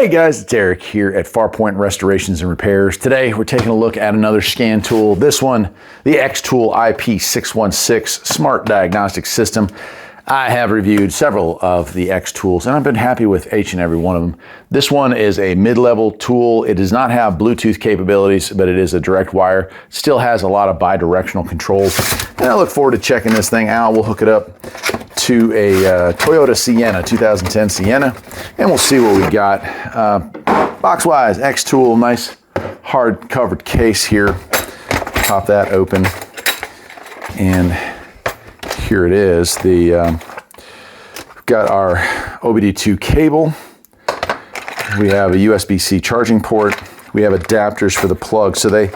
Hey guys, it's Eric here at Farpoint Restorations and Repairs. Today we're taking a look at another scan tool. This one, the Xtool IP616 Smart Diagnostic System. I have reviewed several of the Xtools and I've been happy with each and every one of them. This one is a mid-level tool. It does not have Bluetooth capabilities, but it is a direct wire. Still has a lot of bi-directional controls. And I look forward to checking this thing out. We'll hook it up to a Toyota Sienna, 2010 Sienna, and we'll see what we got. Box-wise, Xtool, nice hard covered case here. Pop that open, and here it is. We've got our OBD2 cable. We have a USB-C charging port. We have adapters for the plug. So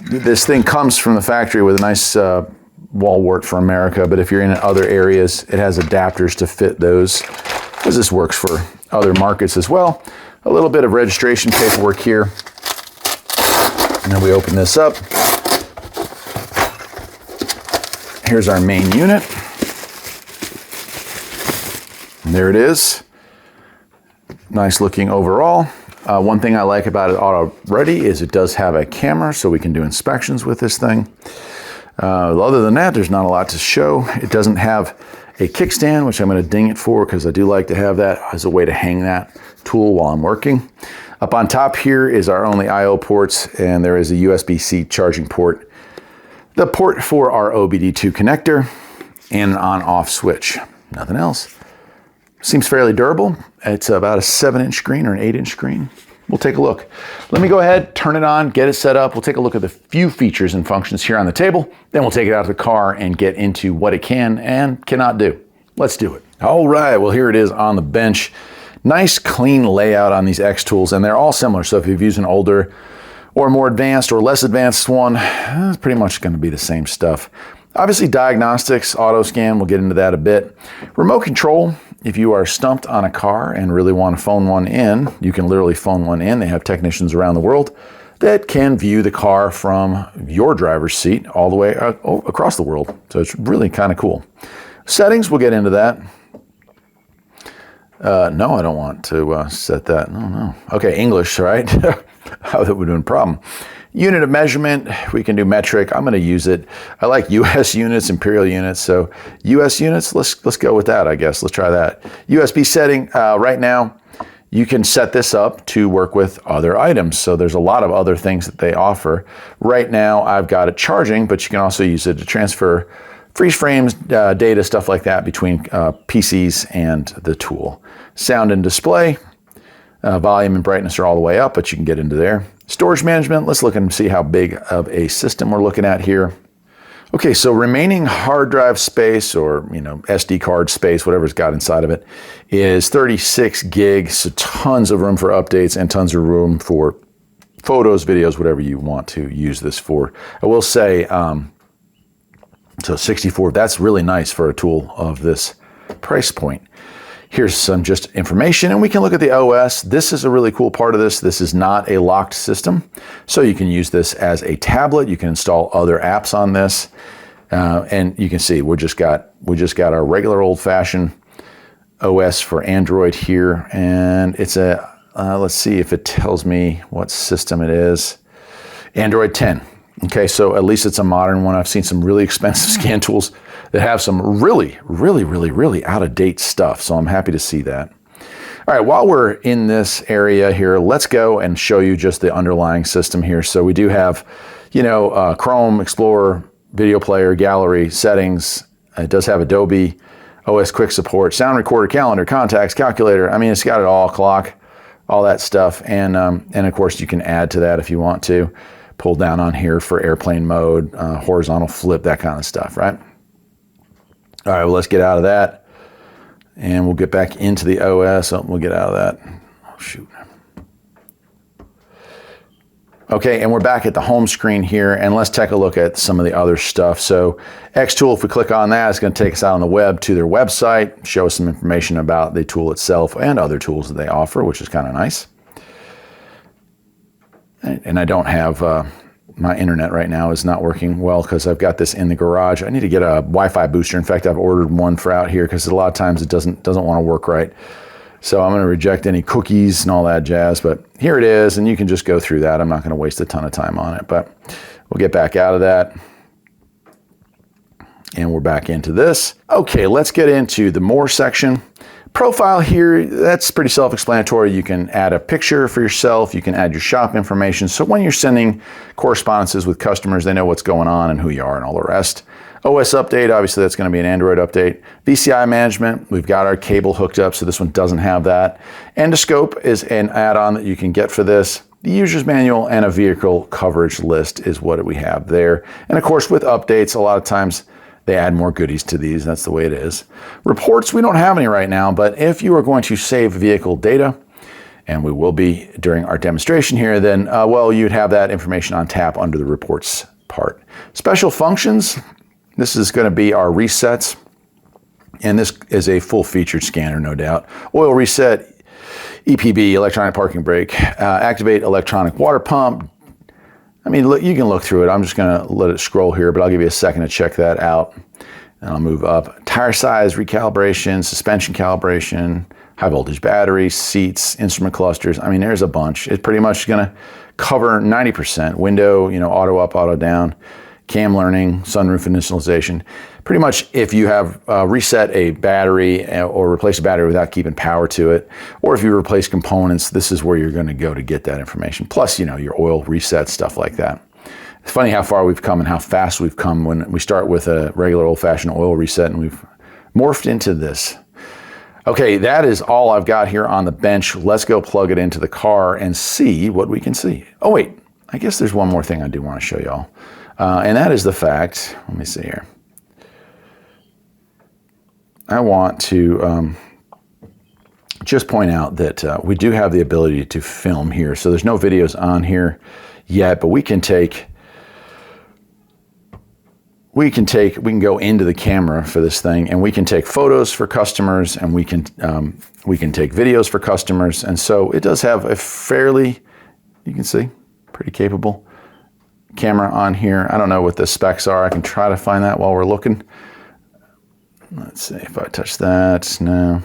this thing comes from the factory with a nice wall wart for America, but if you're in other areas, it has adapters to fit those, because this works for other markets as well. A little bit of registration paperwork here, and then we open this up. Here's our main unit, and there it is. Nice looking overall. One thing I like about it already is it does have a camera, so we can do inspections with this thing. Other than that, there's not a lot to show. It doesn't have a kickstand, which I'm going to ding it for because I do like to have that as a way to hang that tool while I'm working. Up on top here is our only I/O ports, and there is a USB-C charging port, the port for our OBD2 connector, and an on-off switch. Nothing else. Seems fairly durable. It's about a 7-inch screen or an 8-inch screen. We'll take a look. Let me go ahead, turn it on, get it set up. We'll take a look at the few features and functions here on the table. Then we'll take it out of the car and get into what it can and cannot do. Let's do it. All right, well, here it is on the bench. Nice, clean layout on these Xtools, and they're all similar. So if you've used an older or more advanced or less advanced one, it's pretty much going to be the same stuff. Obviously, diagnostics, auto scan, we'll get into that a bit. Remote control. If you are stumped on a car and really want to phone one in, you can literally phone one in. They have technicians around the world that can view the car from your driver's seat all the way across the world. So it's really kind of cool. Settings, we'll get into that. No, I don't want to set that. No. Okay, English, right? How that would have been a problem. Unit of measurement, we can do metric. I'm going to use it. I like US units, imperial units. So US units, let's go with that, I guess. Let's try that. USB setting, right now, you can set this up to work with other items. So there's a lot of other things that they offer. Right now, I've got it charging, but you can also use it to transfer freeze frames, data, stuff like that between PCs and the tool. Sound and display, volume and brightness are all the way up, but you can get into there. Storage management, let's look and see how big of a system we're looking at here. Okay, so remaining hard drive space, or SD card space, whatever's got inside of it, is 36 gigs, so tons of room for updates and tons of room for photos, videos, whatever you want to use this for. I will say, so 64, that's really nice for a tool of this price point. Here's some just information, and we can look at the OS. This is a really cool part of this. This is not a locked system, so you can use this as a tablet. You can install other apps on this, and you can see we just got our regular old-fashioned OS for Android here, and it's a let's see if it tells me what system it is. Android 10. Okay, so at least it's a modern one. I've seen some really expensive scan tools that have some really out-of-date stuff, so I'm happy to see that. All right, while we're in this area here, let's go and show you just the underlying system here. So we do have, Chrome, Explorer, video player, gallery, settings. It does have Adobe, OS Quick Support, sound recorder, calendar, contacts, calculator. I mean, it's got it all, clock, all that stuff. And of course, you can add to that if you want to. Pull down on here for airplane mode, horizontal flip, that kind of stuff, right? All right, well, let's get out of that, and we'll get back into the OS. Oh, we'll get out of that. Oh, shoot. Okay, and we're back at the home screen here, and let's take a look at some of the other stuff. So Xtool, if we click on that, it's going to take us out on the web to their website, show us some information about the tool itself and other tools that they offer, which is kind of nice. And I don't have, my internet right now is not working well because I've got this in the garage. I need to get a Wi-Fi booster. In fact, I've ordered one for out here because a lot of times it doesn't want to work right. So I'm going to reject any cookies and all that jazz, but here it is, and you can just go through that. I'm not going to waste a ton of time on it, but we'll get back out of that. And we're back into this. Okay, let's get into the more section. Profile here, that's pretty self-explanatory. You can add a picture for yourself. You can add your shop information. So when you're sending correspondences with customers, they know what's going on and who you are and all the rest. OS update, obviously that's going to be an Android update. VCI management, we've got our cable hooked up, so this one doesn't have that. Endoscope is an add-on that you can get for this. The user's manual and a vehicle coverage list is what we have there. And of course, with updates, a lot of times they add more goodies to these. That's the way it is. Reports, we don't have any right now, but if you are going to save vehicle data, and we will be during our demonstration here, then, well, you'd have that information on tap under the reports part. Special functions, this is going to be our resets, and this is a full-featured scanner, no doubt. Oil reset, EPB, electronic parking brake, activate electronic water pump. I mean, look, you can look through it. I'm just going to let it scroll here, but I'll give you a second to check that out. And I'll move up. Tire size, recalibration, suspension calibration, high voltage batteries, seats, instrument clusters. I mean, there's a bunch. It's pretty much going to cover 90%. Window, auto up, auto down. Cam learning, sunroof initialization. Pretty much if you have reset a battery or replace a battery without keeping power to it, or if you replace components, this is where you're going to go to get that information. Plus, your oil reset, stuff like that. It's funny how far we've come and how fast we've come when we start with a regular old-fashioned oil reset and we've morphed into this. Okay, that is all I've got here on the bench. Let's go plug it into the car and see what we can see. Oh wait, I guess there's one more thing I do want to show y'all. And that is the fact, let me see here. I want to just point out that we do have the ability to film here. So there's no videos on here yet, but we can go into the camera for this thing, and we can take photos for customers, and we can take videos for customers. And so it does have a fairly, you can see, pretty capable camera on here. I don't know what the specs are. I can try to find that while we're looking. Let's see if I touch that. No.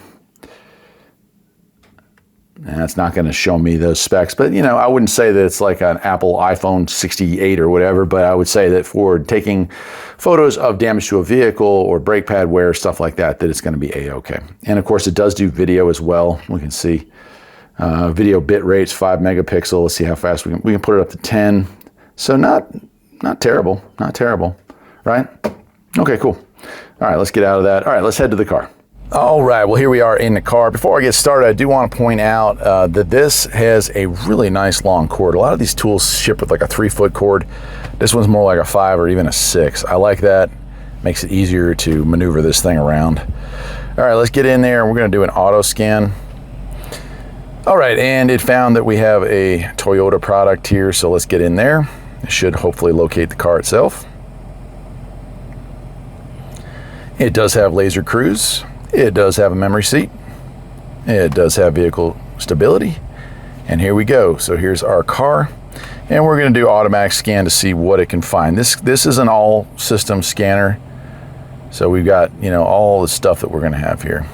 It's not going to show me those specs, but I wouldn't say that it's like an Apple iPhone 68 or whatever, but I would say that for taking photos of damage to a vehicle or brake pad wear, stuff like that, that it's going to be a-okay. And of course it does do video as well. We can see video bit rates, 5 megapixel. Let's see how fast we can put it up to 10. So not terrible, right? Okay, cool. All right, let's get out of that. All right, let's head to the car. All right, well, here we are in the car. Before I get started, I do want to point out that this has a really nice long cord. A lot of these tools ship with like a 3-foot cord. This one's more like a 5 or even a 6. I like that. Makes it easier to maneuver this thing around. All right, let's get in there, and we're going to do an auto scan. All right, and it found that we have a Toyota product here, so let's get in there. It should hopefully locate the car itself. It does have laser cruise. It does have a memory seat. It does have vehicle stability. And here we go. So here's our car. And we're going to do automatic scan to see what it can find. This is an all system scanner. So we've got, all the stuff that we're going to have here.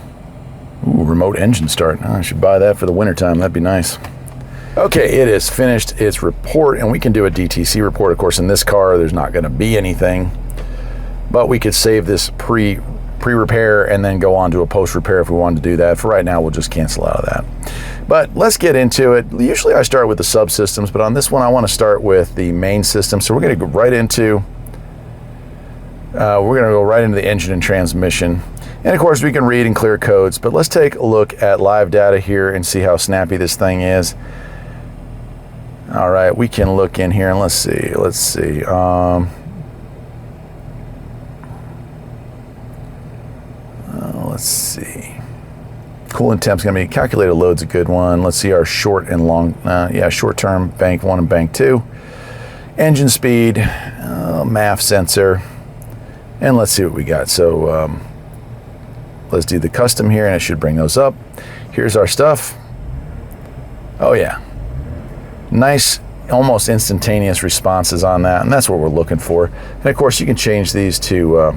Ooh, remote engine start. Oh, I should buy that for the wintertime. That'd be nice. Okay, it is finished its report, and we can do a DTC report. Of course, in this car, there's not going to be anything, but we could save this pre-repair and then go on to a post-repair if we wanted to do that. For right now, we'll just cancel out of that. But let's get into it. Usually I start with the subsystems, but on this one, I want to start with the main system. So we're going to go right into the engine and transmission. And of course, we can read and clear codes, but let's take a look at live data here and see how snappy this thing is. All right, we can look in here and let's see. Let's see. Coolant temp's going to be calculated load's a good one. Let's see our short and long. Short term bank 1 and bank 2. Engine speed, MAF sensor, and let's see what we got. So let's do the custom here, and it should bring those up. Here's our stuff. Oh yeah. Nice, almost instantaneous responses on that, and that's what we're looking for. And of course, you can change these to,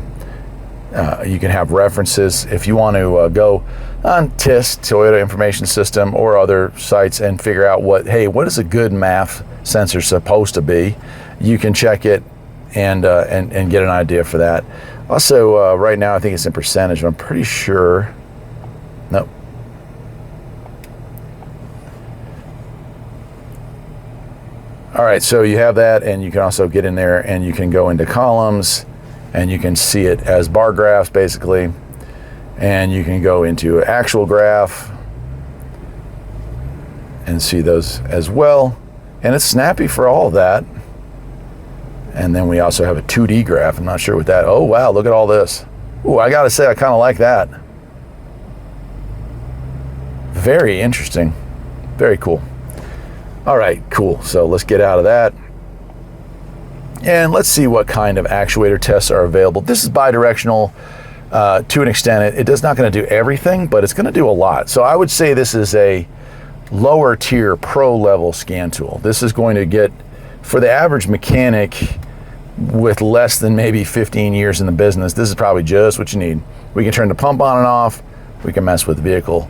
you can have references. If you want to go on TIS, Toyota Information System, or other sites and figure out what is a good MAF sensor supposed to be. You can check it and get an idea for that. Also, right now I think it's in percentage, but I'm pretty sure, nope. All right, so you have that, and you can also get in there and you can go into columns and you can see it as bar graphs basically. And you can go into actual graph and see those as well. And it's snappy for all of that. And then we also have a 2D graph. I'm not sure what that, oh wow, look at all this. Ooh, I gotta say, I kinda like that. Very interesting, very cool. All right, cool, so let's get out of that. And let's see what kind of actuator tests are available. This is bi-directional. To an extent, it's not going to do everything, but it's going to do a lot. So I would say this is a lower tier pro level scan tool. This is going to get, for the average mechanic with less than maybe 15 years in the business, this is probably just what you need. We can turn the pump on and off. We can mess with the vehicle.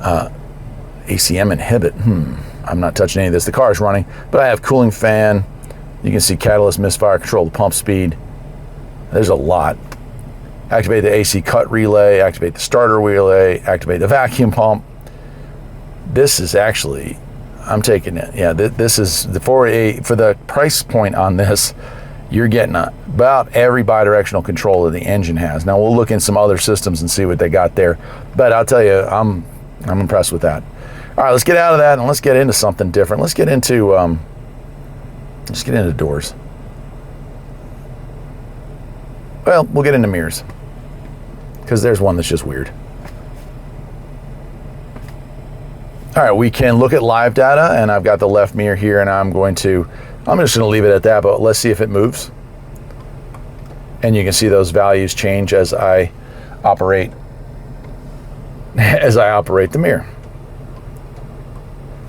ACM inhibit. I'm not touching any of this. The car is running, but I have cooling fan. You can see catalyst misfire, control the pump speed. There's a lot. Activate the AC cut relay, activate the starter relay, activate the vacuum pump. This is actually, I'm taking it. Yeah, this is for the price point on this, you're getting about every bidirectional controller the engine has. Now we'll look in some other systems and see what they got there, but I'll tell you, I'm impressed with that. All right, let's get out of that and let's get into something different. Let's get into doors. Well, we'll get into mirrors, because there's one that's just weird. All right, we can look at live data, and I've got the left mirror here, and I'm just going to leave it at that, but let's see if it moves. And you can see those values change as I operate the mirror.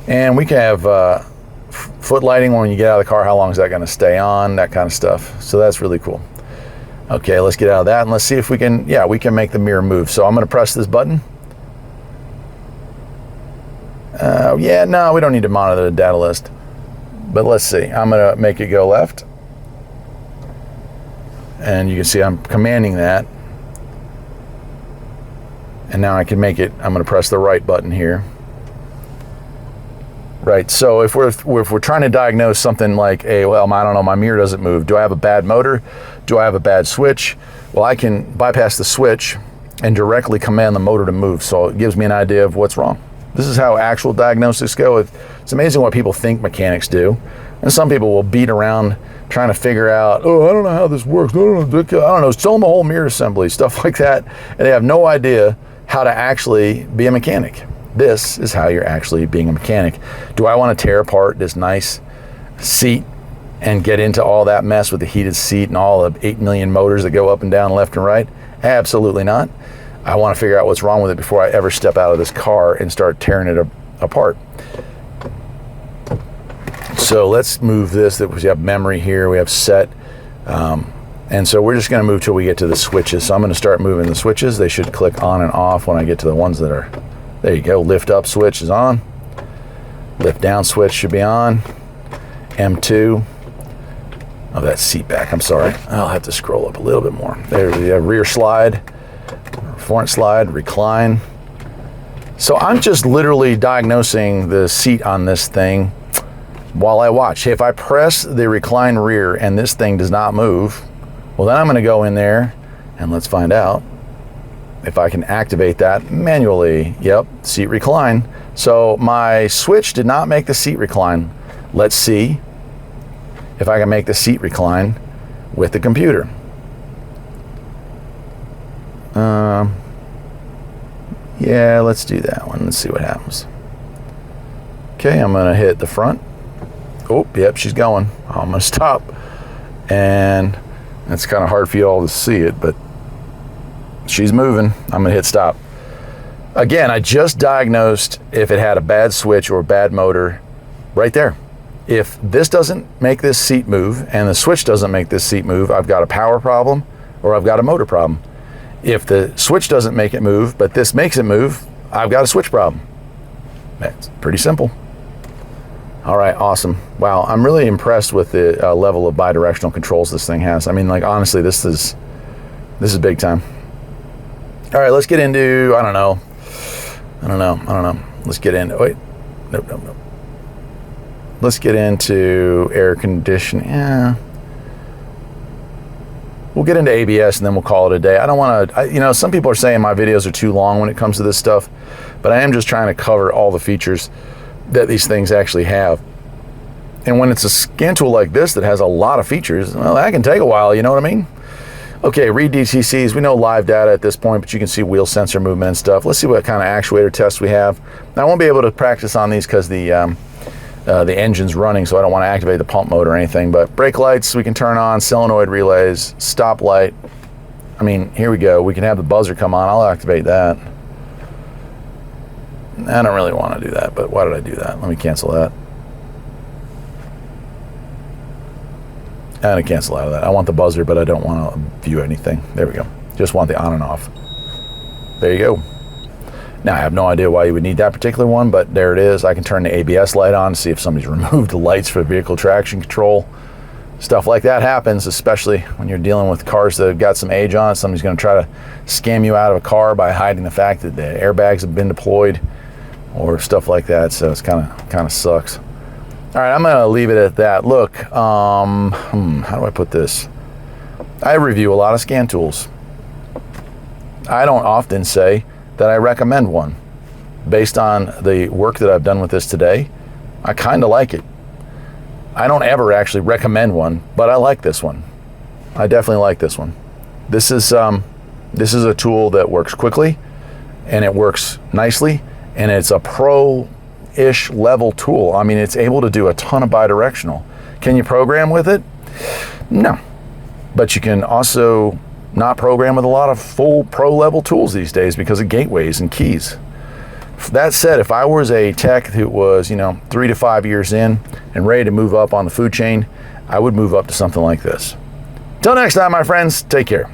And we can have foot lighting when you get out of the car, how long is that going to stay on, that kind of stuff. So that's really cool. Okay, let's get out of that and let's see if we can, we can make the mirror move. So I'm going to press this button. No, we don't need to monitor the data list. But let's see, I'm going to make it go left. And you can see I'm commanding that. And now I can make it, I'm going to press the right button here. Right, so if we're trying to diagnose something like, I don't know, my mirror doesn't move. Do I have a bad motor? Do I have a bad switch? Well, I can bypass the switch and directly command the motor to move, so it gives me an idea of what's wrong. This is how actual diagnostics go. It's amazing what people think mechanics do. And some people will beat around trying to figure out, I don't know how this works. I don't know, tell them a whole mirror assembly, stuff like that. And they have no idea how to actually be a mechanic. This is how you're actually being a mechanic. Do I want to tear apart this nice seat and get into all that mess with the heated seat and all the 8 million motors that go up and down, left and right? Absolutely not. I want to figure out what's wrong with it before I ever step out of this car and start tearing it apart. So let's move this. We have memory here, we have set. And so we're just going to move till we get to the switches. So I'm going to start moving the switches. They should click on and off when I get to the ones that are, there you go. Lift up switch is on. Lift down switch should be on. M2. Oh, that's seat back. I'm sorry. I'll have to scroll up a little bit more. There we have rear slide, front slide, recline. So I'm just literally diagnosing the seat on this thing while I watch. If I press the recline rear and this thing does not move, well, then I'm going to go in there and let's find out if I can activate that manually. Yep, seat recline. So my switch did not make the seat recline. Let's see if I can make the seat recline with the computer. Yeah, let's do that one. Let's see what happens. Okay, I'm going to hit the front. Oh, yep, she's going. I'm going to stop. And it's kind of hard for you all to see it, but she's moving. I'm going to hit stop. Again, I just diagnosed if it had a bad switch or a bad motor right there. If this doesn't make this seat move and the switch doesn't make this seat move, I've got a power problem or I've got a motor problem. If the switch doesn't make it move, but this makes it move, I've got a switch problem. That's pretty simple. All right, awesome. Wow, I'm really impressed with the level of bidirectional controls this thing has. I mean, like, honestly, this is big time. All right, let's get into, I don't know. Let's get into, wait, nope. Let's get into air conditioning. Yeah. We'll get into ABS and then we'll call it a day. I don't want to, you know, some people are saying my videos are too long when it comes to this stuff, but I am just trying to cover all the features that these things actually have. And when it's a scan tool like this that has a lot of features, well, that can take a while, you know what I mean? Okay, read DTCs. We know live data at this point, but you can see wheel sensor movement and stuff. Let's see what kind of actuator tests we have. Now, I won't be able to practice on these because the engine's running, so I don't want to activate the pump mode or anything, but brake lights we can turn on, solenoid relays, stop light. I mean, here we go. We can have the buzzer come on. I'll activate that. I don't really want to do that, but why did I do that? Let me cancel that. I'm going to cancel out of that. I want the buzzer, but I don't want to view anything. There we go. Just want the on and off. There you go. Now, I have no idea why you would need that particular one, but there it is. I can turn the ABS light on to see if somebody's removed the lights for vehicle traction control. Stuff like that happens, especially when you're dealing with cars that have got some age on it. Somebody's going to try to scam you out of a car by hiding the fact that the airbags have been deployed or stuff like that, so it's kind of sucks. All right, I'm going to leave it at that. Look, how do I put this? I review a lot of scan tools. I don't often say that I recommend one. Based on the work that I've done with this today, I kind of like it. I don't ever actually recommend one, but I like this one. I definitely like this one. This is a tool that works quickly, and it works nicely, and it's a pro-ish level tool. I mean, it's able to do a ton of bidirectional. Can you program with it? No. But you can also not program with a lot of full pro level tools these days because of gateways and keys. That said, if I was a tech who was, 3 to 5 years in and ready to move up on the food chain, I would move up to something like this. Till next time, my friends, take care.